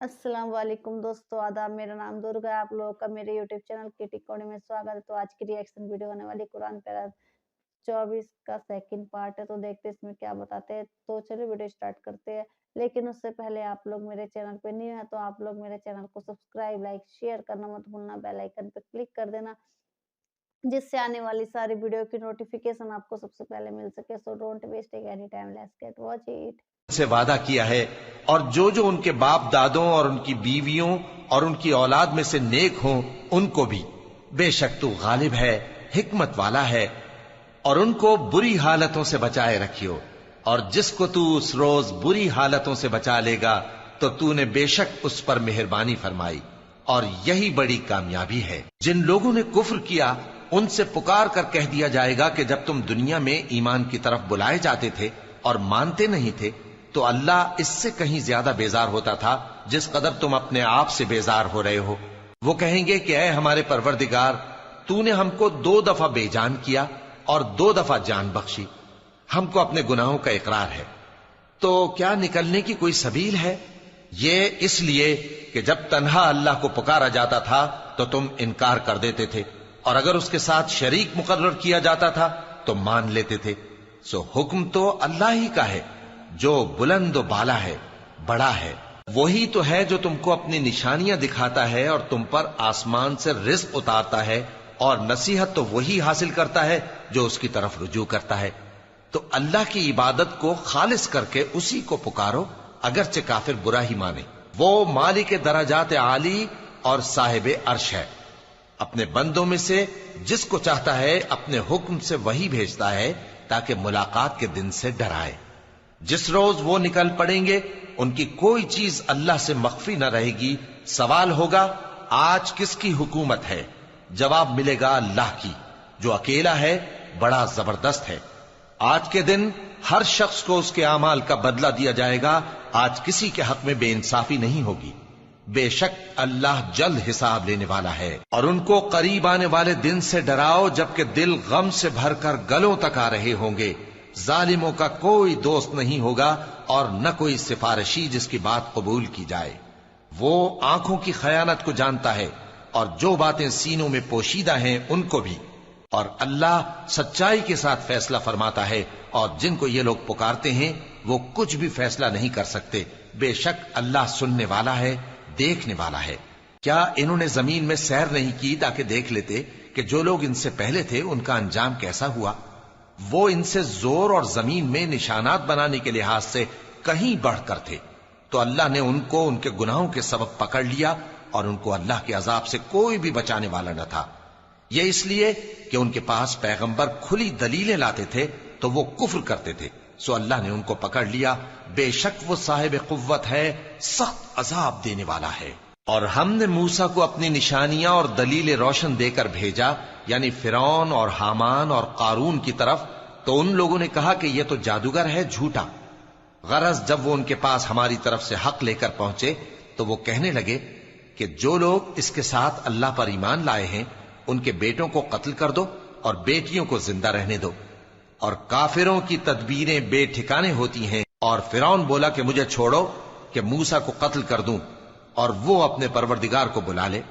अस्सलाम वालेकुम दोस्तों, आदाब। मेरा नाम दुर्गा है। आप लोगों का मेरे यूट्यूब चैनल किटी कोने में स्वागत है। तो आज की रिएक्शन वीडियो होने वाली कुरान पैरा 24 का सेकंड पार्ट है। तो देखते हैं इसमें क्या बताते हैं। तो चलिए वीडियो स्टार्ट करते हैं। लेकिन उससे पहले आप लोग मेरे चैनल पे न्यू है तो आप लोग मेरे चैनल को सब्सक्राइब, लाइक, शेयर करना मत भूलना। बेल आइकन पे क्लिक कर देना जिससे आने वाली सारी वीडियो की नोटिफिकेशन आपको सबसे पहले मिल सके। So don't waste any time, let's get watch it. से वादा किया है और जो जो उनके बाप दादों और उनकी बीवियों और उनकी औलाद में से नेक हों उनको भी बेशक तू गालिब है, हिकमत वाला है। और उनको बुरी हालतों से बचाए रखियो, और जिसको तू उस रोज बुरी हालतों से बचा लेगा तो तूने बेशक उस पर मेहरबानी फरमाई, और यही बड़ी कामयाबी है। जिन लोगों ने कुफ्र किया उनसे पुकार कर कह दिया जाएगा कि जब तुम दुनिया में ईमान की तरफ बुलाए जाते थे और मानते नहीं थे तो अल्लाह इससे कहीं ज्यादा बेजार होता था जिस कदर तुम अपने आप से बेजार हो रहे हो। वो कहेंगे कि ऐ हमारे परवरदिगार, तूने हमको 2 दफा बेजान किया और 2 दफा जान बख्शी। हमको अपने गुनाहों का इकरार है, तो क्या निकलने की कोई सबील है? ये इसलिए कि जब तन्हा अल्लाह को पुकारा जाता था तो तुम इनकार कर देते थे, और अगर उसके साथ शरीक मुकर्रर किया जाता था तो मान लेते थे। सो हुक्म तो अल्लाह ही का है जो बुलंद व बाला है, बड़ा है। वही तो है जो तुमको अपनी निशानियां दिखाता है और तुम पर आसमान से रिज्क उतारता है, और नसीहत तो वही हासिल करता है जो उसकी तरफ रुजू करता है। तो अल्लाह की इबादत को खालिस करके उसी को पुकारो, अगरचे काफिर बुरा ही माने। वो मालिक दराजात आली और साहिब अर्श है। अपने बंदों में से जिसको चाहता है अपने हुक्म से वही भेजता है ताकि मुलाकात के दिन से डराए। जिस रोज वो निकल पड़ेंगे उनकी कोई चीज अल्लाह से मख्फी न रहेगी। सवाल होगा, आज किसकी हुकूमत है? जवाब मिलेगा, अल्लाह की, जो अकेला है, बड़ा जबरदस्त है। आज के दिन हर शख्स को उसके अमाल का बदला दिया जाएगा। आज किसी के हक में बेइंसाफी नहीं होगी। बेशक अल्लाह जल्द हिसाब लेने वाला है। और उनको करीब आने वाले दिन से डराओ जबकि दिल गम से भरकर गलों तक आ रहे होंगे। जालिमों का कोई दोस्त नहीं होगा और न कोई सिफारिशी जिसकी बात कबूल की जाए। वो आंखों की खयानत को जानता है और जो बातें सीनों में पोशीदा हैं उनको भी। और अल्लाह सच्चाई के साथ फैसला फरमाता है, और जिनको ये लोग पुकारते हैं वो कुछ भी फैसला नहीं कर सकते। बेशक अल्लाह सुनने वाला है, देखने वाला है। क्या इन्होंने जमीन में सैर नहीं की ताकि देख लेते कि जो लोग इनसे पहले थे उनका अंजाम कैसा हुआ? वो इनसे जोर और जमीन में निशानात बनाने के लिहाज से कहीं बढ़कर थे। तो अल्लाह ने उनको उनके गुनाहों के सबब पकड़ लिया और उनको अल्लाह के अजाब से कोई भी बचाने वाला न था। यह इसलिए कि उनके पास पैगंबर खुली दलीलें लाते थे तो वो कुफ्र करते थे। सो अल्लाह ने उनको पकड़ लिया। बेशक वो साहिब कुव्वत है, सख्त अजाब देने वाला है। और हमने मूसा को अपनी निशानियां और दलीलें रोशन देकर भेजा, यानी फिरौन और हामान और कारून की तरफ। तो उन लोगों ने कहा कि यह तो जादूगर है, झूठा। गरज जब वो उनके पास हमारी तरफ से हक लेकर पहुंचे तो वो कहने लगे कि जो लोग इसके साथ अल्लाह पर ईमान लाए हैं उनके बेटों को कत्ल कर दो और बेटियों को जिंदा रहने दो। और काफिरों की तदबीरें बेठिकाने होती हैं। और फिरौन बोला कि मुझे छोड़ो कि मूसा को कत्ल कर दूं और वो अपने परवरदिगार को बुला ले।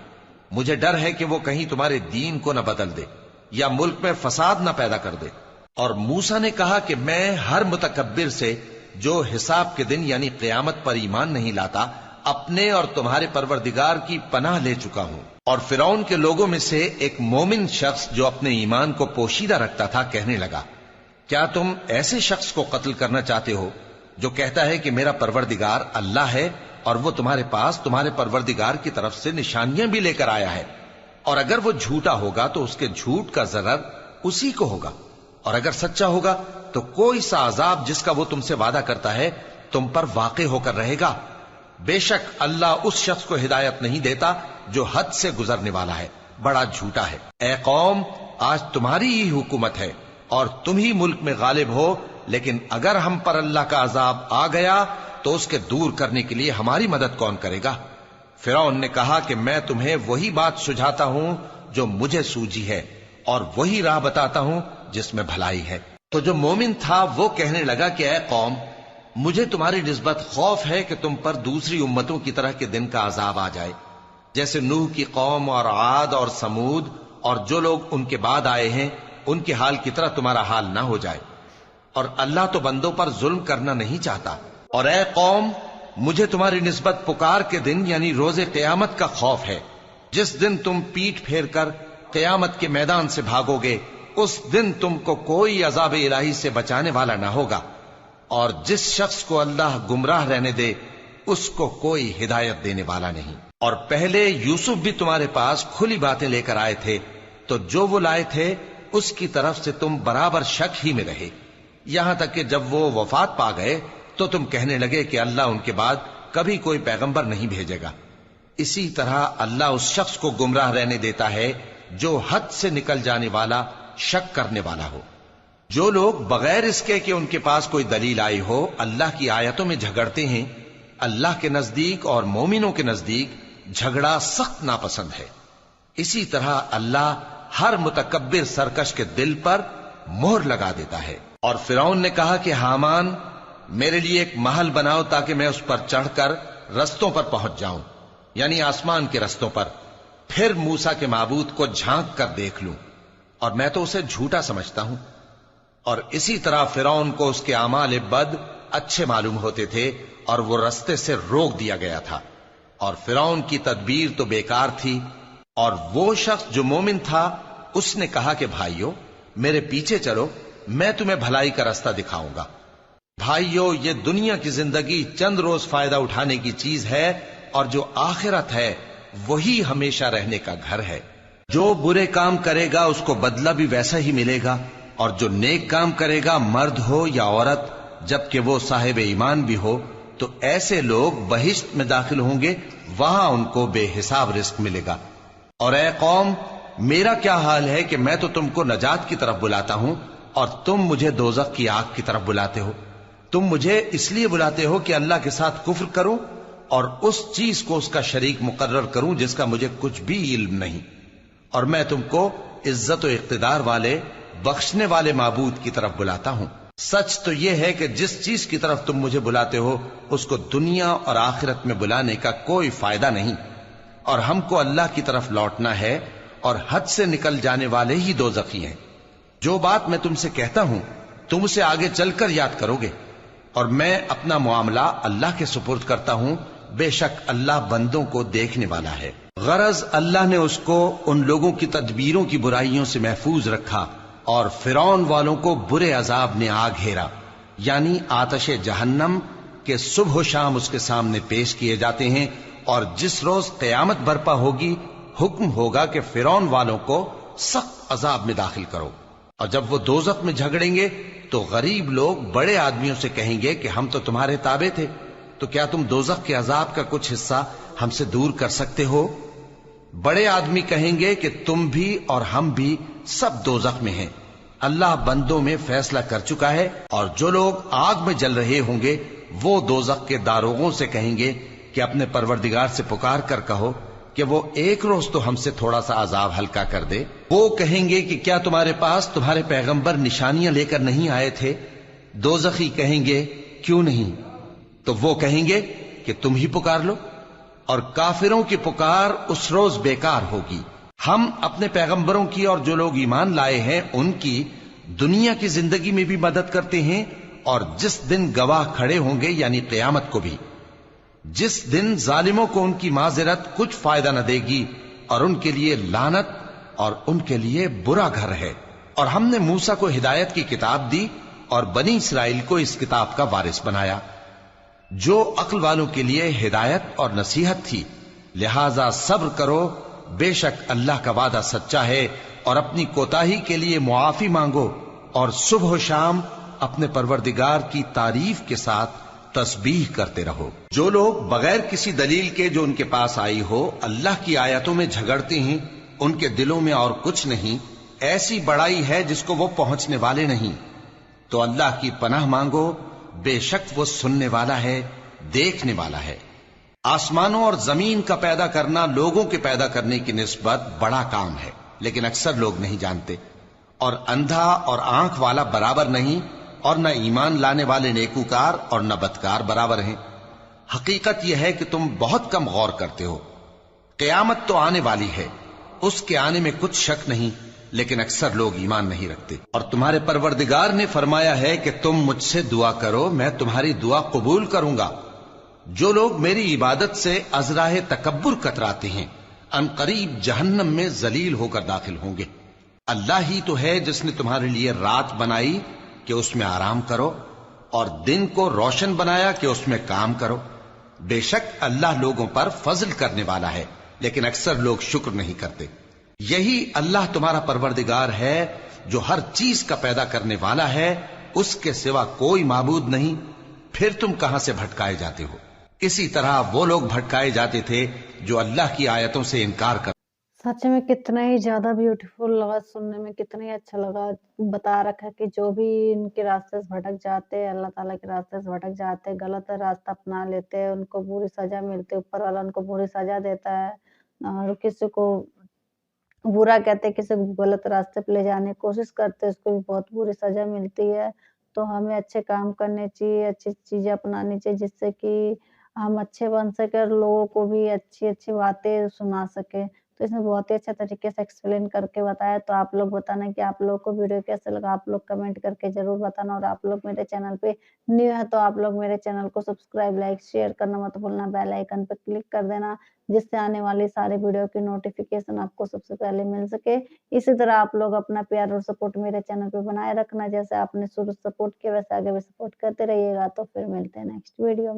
मुझे डर है कि वो कहीं तुम्हारे दीन को न बदल दे या मुल्क में फसाद न पैदा कर दे। और मूसा ने कहा कि मैं हर मुतकब्बिर से जो हिसाब के दिन यानी क़यामत पर ईमान नहीं लाता, अपने और तुम्हारे परवरदिगार की पनाह ले चुका हूं। और फिरौन के लोगों में से एक मोमिन शख्स जो अपने ईमान को पोशीदा रखता था कहने लगा, क्या तुम ऐसे शख्स को कत्ल करना चाहते हो जो कहता है कि मेरा परवरदिगार अल्लाह है और वो तुम्हारे पास तुम्हारे परवरदिगार की तरफ से निशानियां भी लेकर आया है? और अगर वो झूठा होगा तो उसके झूठ का जरर उसी को होगा, और अगर सच्चा होगा तो कोई सा अजाब जिसका वो तुमसे वादा करता है तुम पर वाक़े होकर रहेगा। बेशक अल्लाह उस शख्स को हिदायत नहीं देता जो हद से गुजरने वाला है, बड़ा झूठा है। ए कौम, आज तुम्हारी ही हुकूमत है और तुम ही मुल्क में गालिब हो, लेकिन अगर हम पर अल्लाह का अजाब आ गया तो उसके दूर करने के लिए हमारी मदद कौन करेगा? फिरौन ने कहा कि मैं तुम्हें वही बात सुझाता हूं जो मुझे सूझी है और वही राह बताता हूं जिसमें भलाई है। तो जो मोमिन था वो कहने लगा कि ऐ कौम, मुझे तुम्हारी निस्बत खौफ है कि तुम पर दूसरी उम्मतों की तरह के दिन का अजाब आ जाए, जैसे नूह की कौम और आद और समूद और जो लोग उनके बाद आए हैं उनके हाल की तरह तुम्हारा हाल ना हो जाए। और अल्लाह तो बंदों पर जुल्म करना नहीं चाहता। और ए कौम, मुझे तुम्हारी निस्बत पुकार के दिन यानी रोजे क़यामत का खौफ है, जिस दिन तुम पीठ फेर कर क़यामत के मैदान से भागोगे। उस दिन तुमको कोई अजाब इलाही से बचाने वाला ना होगा, और जिस शख्स को अल्लाह गुमराह रहने दे उसको कोई हिदायत देने वाला नहीं। और पहले यूसुफ भी तुम्हारे पास खुली बातें लेकर आए थे, तो जो वो लाए थे उसकी तरफ से तुम बराबर शक ही में रहे, यहां तक कि जब वो वफात पा गए तो तुम कहने लगे कि अल्लाह उनके बाद कभी कोई पैगंबर नहीं भेजेगा। इसी तरह अल्लाह उस शख्स को गुमराह रहने देता है जो हद से निकल जाने वाला, शक करने वाला हो। जो लोग बगैर इसके कि उनके पास कोई दलील आई हो अल्लाह की आयतों में झगड़ते हैं, अल्लाह के नजदीक और मोमिनों के नजदीक झगड़ा सख्त नापसंद है। इसी तरह अल्लाह हर मुतकब्बिर सरकश के दिल पर मोहर लगा देता है। और फिरौन ने कहा कि हामान, मेरे लिए एक महल बनाओ ताकि मैं उस पर चढ़कर रस्तों पर पहुंच जाऊं, यानी आसमान के रस्तों पर, फिर मूसा के माबूद को झांक कर देख लूं, और मैं तो उसे झूठा समझता हूं। और इसी तरह फिरौन को उसके आमाल बद अच्छे मालूम होते थे और वो रस्ते से रोक दिया गया था। और फिरौन की तदबीर तो बेकार थी। और वो शख्स जो मोमिन था उसने कहा कि भाइयों, मेरे पीछे चलो, मैं तुम्हें भलाई का रास्ता दिखाऊंगा। भाइयों, ये दुनिया की जिंदगी चंद रोज फायदा उठाने की चीज है, और जो आखिरत है वही हमेशा रहने का घर है। जो बुरे काम करेगा उसको बदला भी वैसा ही मिलेगा, और जो नेक काम करेगा, मर्द हो या औरत, जबकि वो साहिब ईमान भी हो, तो ऐसे लोग बहिश्त में दाखिल होंगे, वहां उनको बेहिसाब रिस्क मिलेगा। और ए कौम, मेरा क्या हाल है कि मैं तो तुमको नजात की तरफ बुलाता हूं और तुम मुझे दोजख की आग की तरफ बुलाते हो। तुम मुझे इसलिए बुलाते हो कि अल्लाह के साथ कुफ्र करूं और उस चीज को उसका शरीक मुकर्रर करूं जिसका मुझे कुछ भी इल्म नहीं। और मैं तुमको इज्जत और इख्तिदार वाले, बख्शने वाले माबूद की तरफ बुलाता हूं। सच तो यह है कि जिस चीज की तरफ तुम मुझे बुलाते हो उसको दुनिया और आखिरत में बुलाने का कोई फायदा नहीं, और हमको अल्लाह की तरफ लौटना है, और हद से निकल जाने वाले ही दोज़खी हैं। जो बात मैं तुमसे कहता हूं तुम उसे आगे चलकर याद करोगे, और मैं अपना मामला अल्लाह के सुपुर्द करता हूं। बेशक अल्लाह बंदों को देखने वाला है। गरज अल्लाह ने उसको उन लोगों की तदबीरों की बुराइयों से महफूज रखा, और फिरौन वालों को बुरे अजाब ने आ घेरा, यानी आतश जहन्नम के सुबह शाम उसके सामने पेश किए जाते हैं। और जिस रोज क़यामत बर्पा होगी, हुक्म होगा कि फिरौन वालों को सख्त अजाब में दाखिल करो। और जब वो दोज़ख में झगड़ेंगे तो गरीब लोग बड़े आदमियों से कहेंगे कि हम तो तुम्हारे ताबे थे, तो क्या तुम दोज़ख के अजाब का कुछ हिस्सा हमसे दूर कर सकते हो? बड़े आदमी कहेंगे कि तुम भी और हम भी सब दोज़ख में हैं। अल्लाह बंदों में फैसला कर चुका है। और जो लोग आग में जल रहे होंगे वो दोज़ख के दारोगों से कहेंगे कि अपने परवरदिगार से पुकार कर कहो कि वो एक रोज तो हमसे थोड़ा सा अजाब हल्का कर दे। वो कहेंगे कि क्या तुम्हारे पास तुम्हारे पैगंबर निशानियां लेकर नहीं आए थे? दोज़खी कहेंगे क्यों नहीं? तो वो कहेंगे कि तुम ही पुकार लो, और काफिरों की पुकार उस रोज बेकार होगी। हम अपने पैगंबरों की और जो लोग ईमान लाए हैं उनकी दुनिया की जिंदगी में भी मदद करते हैं, और जिस दिन गवाह खड़े होंगे यानी क़यामत को भी, जिस दिन जालिमों को उनकी माजिरत कुछ फायदा न देगी, और उनके लिए लानत और उनके लिए बुरा घर है। और हमने मूसा को हिदायत की किताब दी और बनी इसराइल को इस किताब का वारिस बनाया, जो अक्ल वालों के लिए हिदायत और नसीहत थी। लिहाजा सब्र करो, बेशक अल्लाह का वादा सच्चा है। और अपनी कोताही के लिए मुआफी मांगो, और सुबह शाम अपने परवरदिगार की तारीफ के साथ तस्बीह करते रहो। जो लोग बगैर किसी दलील के जो उनके पास आई हो अल्लाह की आयतों में झगड़ते हैं, उनके दिलों में और कुछ नहीं, ऐसी बड़ाई है जिसको वो पहुंचने वाले नहीं। तो अल्लाह की पनाह मांगो, बेशक वो सुनने वाला है, देखने वाला है। आसमानों और जमीन का पैदा करना लोगों के पैदा करने की निस्बत बड़ा काम है, लेकिन अक्सर लोग नहीं जानते। और अंधा और आंख वाला बराबर नहीं, اور نہ ایمان लाने वाले नेकूकार और न बदकार बराबर हैं। हकीकत यह है कि तुम बहुत कम गौर करते हो। क़यामत तो आने वाली है, उसके आने में कुछ शक नहीं, लेकिन अक्सर लोग ईमान नहीं रखते। और तुम्हारे परवरदिगार ने फरमाया है कि तुम मुझसे दुआ करो, मैं तुम्हारी दुआ कबूल करूंगा। जो लोग मेरी इबादत से अजराह तकब्बुर कतराते हैं, अनकरीब जहन्नम में जलील होकर दाखिल होंगे। अल्लाह ही तो है जिसने तुम्हारे लिए रात बनाई कि उसमें आराम करो और दिन को रोशन बनाया कि उसमें काम करो। बेशक अल्लाह लोगों पर फजल करने वाला है, लेकिन अक्सर लोग शुक्र नहीं करते। यही अल्लाह तुम्हारा परवरदिगार है जो हर चीज का पैदा करने वाला है, उसके सिवा कोई माबूद नहीं, फिर तुम कहां से भटकाए जाते हो। इसी तरह वो लोग भटकाए जाते थे जो अल्लाह की आयतों से इनकार कर। सच में कितना ही ज्यादा ब्यूटीफुल लगा, सुनने में कितना ही अच्छा लगा। बता रखा है कि जो भी इनके रास्ते से भटक जाते हैं, अल्लाह ताला के रास्ते से भटक जाते हैं, गलत रास्ता अपना लेते हैं, उनको बुरी सजा मिलती है, ऊपर वाला उनको बुरी सजा देता है। और किसी को बुरा कहते हैं, किसी को गलत रास्ते पे ले जाने की कोशिश करते हैं, उसको भी बहुत बुरी सजा मिलती है। तो हमें अच्छे काम करने चाहिए, अच्छी चीजें अपनानी चाहिए, जिससे कि हम अच्छे बन सके और लोगों को भी अच्छी-अच्छी बातें सुना सकें। तो इसने बहुत ही अच्छे तरीके से एक्सप्लेन करके बताया। तो आप लोग बताना कि आप लोगों को वीडियो कैसा लगा, आप लोग कमेंट करके ज़रूर बताना। और आप लोग मेरे चैनल पे न्यू है तो आप लोग मेरे चैनल को सब्सक्राइब, लाइक, शेयर करना मत भूलना। बेल आइकन पे क्लिक कर देना, जिससे आने वाली सारे वीडियो की नोटिफिकेशन आपको सबसे पहले मिल सके। इसी तरह आप लोग अपना प्यार और सपोर्ट मेरे चैनल पे बनाए रखना। जैसे आपने शुरू से सपोर्ट किया, वैसे आगे भी सपोर्ट करते रहिएगा। तो फिर मिलते हैं नेक्स्ट वीडियो में।